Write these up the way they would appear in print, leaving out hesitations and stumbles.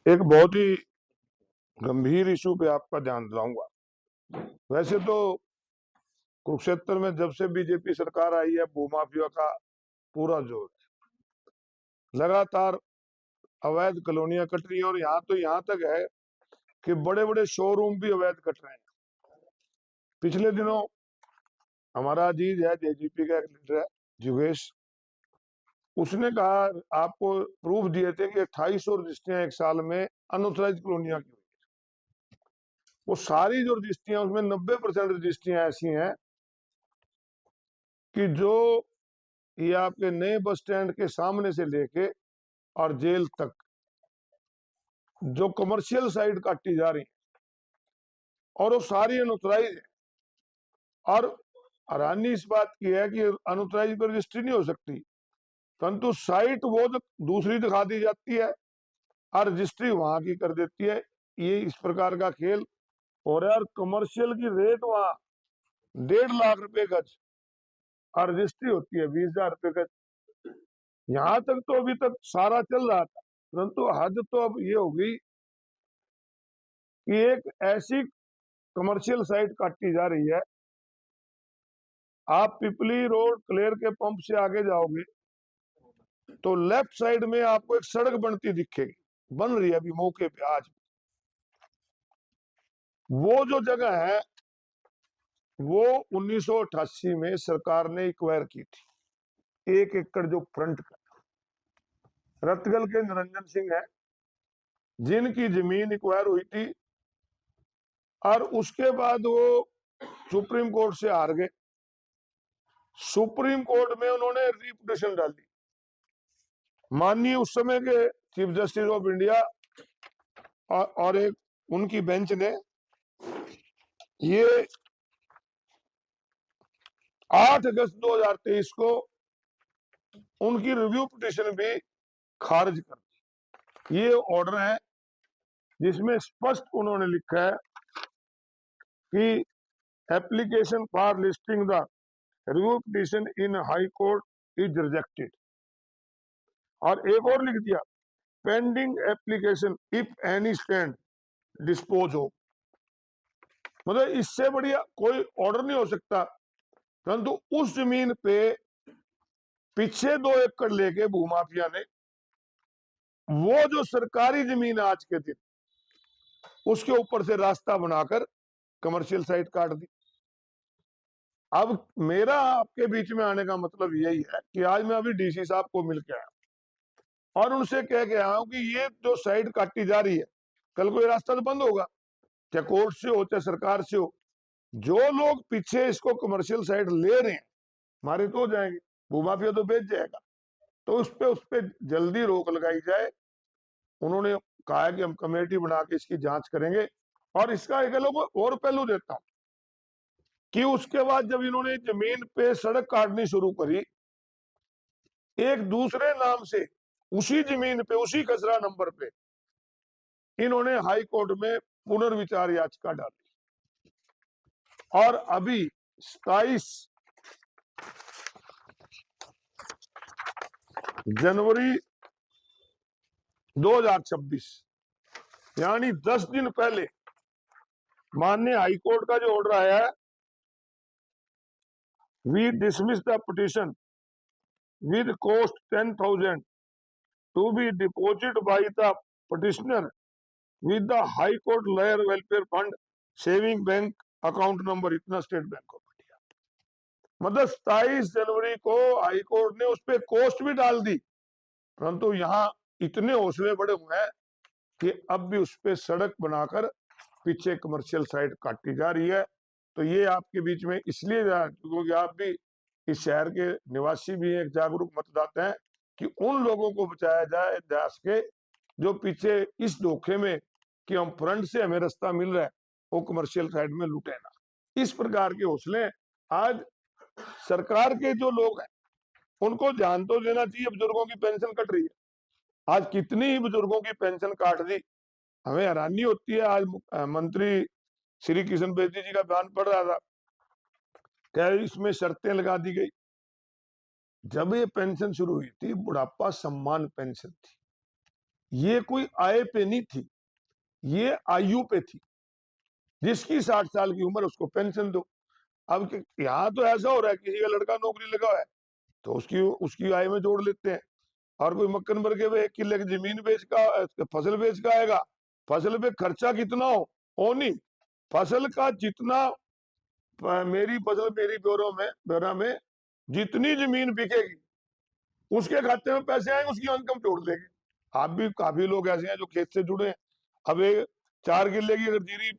एक बहुत ही गंभीर इशू पे आपका ध्यान दिलाऊंगा। वैसे तो कुरुक्षेत्र में जब से बीजेपी सरकार आई है, भूमाफिया का पूरा जोर है। लगातार अवैध कॉलोनियां कट रही है और यहाँ तो यहाँ तक है कि बड़े बड़े शोरूम भी अवैध कट रहे हैं। पिछले दिनों हमारा अजीज है, जेजीपी का एक लीडर है, जुगेश, उसने कहा, आपको प्रूफ दिए थे कि 2800 रजिस्ट्रियां एक साल में अनऑथराइज कॉलोनियां की हुई। वो सारी जो रजिस्ट्रियां, उसमें 90% रजिस्ट्रियां ऐसी हैं कि जो ये आपके नए बस स्टैंड के सामने से लेके और जेल तक जो कमर्शियल साइट काटी जा रही है, और वो सारी अनऑथराइज है। और हैरानी इस बात की है कि अनऑथराइज पर रजिस्ट्री नहीं हो सकती, परंतु साइट वो दूसरी दिखा दी जाती है और रजिस्ट्री वहां की कर देती है। ये इस प्रकार का खेल हो रहा है। और कमर्शियल की रेट वहां 1.5 लाख रुपए गज और रजिस्ट्री होती है 20,000 रुपए गज। यहां तक तो अभी तक सारा चल रहा था, परंतु हद तो अब ये होगी कि एक ऐसी कमर्शियल साइट काटी जा रही है। आप पिपली रोड क्लेयर के पंप से आगे जाओगे तो लेफ्ट साइड में आपको एक सड़क बनती दिखेगी, बन रही है अभी मौके पे आज। वो जो जगह है वो 1988 में सरकार ने एक्वायर की थी। 1 एकड़ जो फ्रंट का, रतगल के निरंजन सिंह है जिनकी जमीन एक्वायर हुई थी, और उसके बाद वो सुप्रीम कोर्ट से हार गए। सुप्रीम कोर्ट में उन्होंने रिपिटिशन डाली। माननीय उस समय के चीफ जस्टिस ऑफ इंडिया और एक उनकी बेंच ने ये 8 अगस्त 2023 को उनकी रिव्यू पिटिशन भी खारिज कर दी। ये ऑर्डर है जिसमें स्पष्ट उन्होंने लिखा है कि application for listing the review petition in high court is rejected. और एक और लिख दिया, pending application if any stand dispose हो। मतलब इससे बढ़िया कोई ऑर्डर नहीं हो सकता। परंतु उस जमीन पे पीछे 2 एकड़ लेके भूमाफिया ने वो जो सरकारी जमीन आज के दिन, उसके ऊपर से रास्ता बनाकर कमर्शियल साइट काट दी। अब मेरा आपके बीच में आने का मतलब यही है कि आज मैं अभी डीसी साहब को मिल के आया और उनसे कह के आया हूं कि ये जो साइट काटी जा रही है, कल को ये रास्ता तो बंद होगा, चाहे कोर्ट से हो चाहे सरकार से हो। जो लोग पीछे इसको कमर्शियल साइट ले रहे हैं, हमारे तो हो जाएंगे, भूमाफिया तो बेच जाएगा। तो उस पे जल्दी रोक लगाई जाए। उन्होंने कहा कि हम कमेटी बना के इसकी जांच करेंगे। और इसका एक और पहलू देता हूं कि उसके बाद जब इन्होंने जमीन पे सड़क काटनी शुरू करी, एक दूसरे नाम से उसी जमीन पे उसी खसरा नंबर पे इन्होंने हाई कोर्ट में पुनर्विचार याचिका डाली। और अभी 27 जनवरी 2026 यानी 10 दिन पहले माननीय हाईकोर्ट का जो ऑर्डर आया है, we dismiss the petition with cost 10,000 to be deposit by the petitioner with the high court lawyer welfare fund saving bank account number इतना स्टेट बैंक ऑफ इंडिया। मतलब 27 जनवरी को हाई कोर्ट ने उस पर कॉस्ट भी डाल दी, परंतु यहाँ इतने हौसले बड़े हुए हैं कि अब भी उस पर सड़क बनाकर पीछे कमर्शियल साइट काटी जा रही है। तो ये आपके बीच में इसलिए क्योंकि आप भी इस शहर के निवासी भी एक जागरूक मतदाता हैं कि उन लोगों को बचाया जाए जा सके जो पीछे इस धोखे में कि हम फ्रंट से हमें रास्ता मिल रहा है, वो कमर्शियल साइड में लूटे ना। इस प्रकार के हौसले आज सरकार के जो लोग हैं उनको ध्यान तो देना चाहिए। बुजुर्गों की पेंशन कट रही है, आज कितनी ही बुजुर्गों की पेंशन काट दी। हमें हैरानी होती है। आज मंत्री श्री किशन बेदी जी का बयान पढ़ रहा था, क्या इसमें शर्तें लगा दी गई। जब ये पेंशन शुरू हुई थी, बुढ़ापा सम्मान पेंशन थी, ये कोई आय पे नहीं थी, ये आयु पे थी। जिसकी 60 साल की उम्र उसको पेंशन दो। अब यहाँ तो ऐसा हो रहा है, किसी का लड़का नौकरी लगा हुआ है तो उसकी उसकी आय में जोड़ लेते हैं। और कोई मक्कन भर के 1 किले की जमीन बेच का फसल बेच का आएगा, फसल पे खर्चा कितना हो नहीं, फसल का जितना मेरी फसल मेरी ब्योरा में जितनी जमीन बिकेगी उसके खाते में पैसे आएंगे, उसकी इनकम जोड़ देंगे। आप भी काफी लोग ऐसे हैं जो खेत से जुड़े हैं। अब 4 किले की अगर जीरी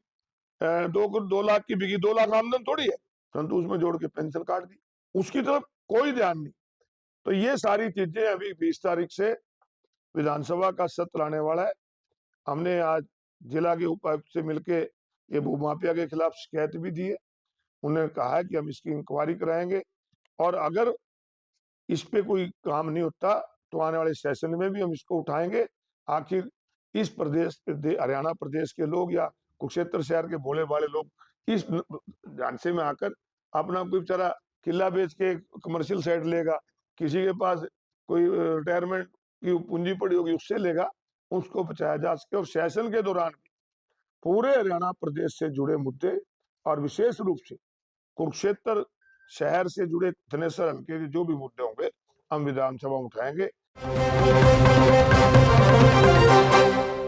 2 लाख की बिकी, 2 लाख आमदन थोड़ी है, परंतु उसमें जोड़ के पेंशन काट दी, उसकी तरफ कोई ध्यान नहीं। तो ये सारी चीजें अभी 20 तारीख से विधानसभा का सत्र आने वाला है। हमने आज जिला के उपायुक्त से मिलके ये भूमाफिया के खिलाफ शिकायत भी दी है। उन्होंने कहा है कि हम इसकी इंक्वायरी कराएंगे और अगर इस पे कोई काम नहीं होता तो आने वाले सेशन में भी हम इसको उठाएंगे। आखिर इस प्रदेश हरियाणा प्रदेश के लोग या कुरुक्षेत्र शहर के भोले भाले लोग इस झांसे में आकर अपना कोई बेचारा किला बेच के कमर्शियल साइड लेगा, किसी के पास कोई रिटायरमेंट की पूंजी पड़ी होगी उससे लेगा, उसको बचाया जा सके। और सेशन के दौरान पूरे हरियाणा प्रदेश से जुड़े मुद्दे और विशेष रूप से कुरुक्षेत्र शहर से जुड़े थनेसर हल्के के जो भी मुद्दे होंगे हम विधानसभा उठाएंगे।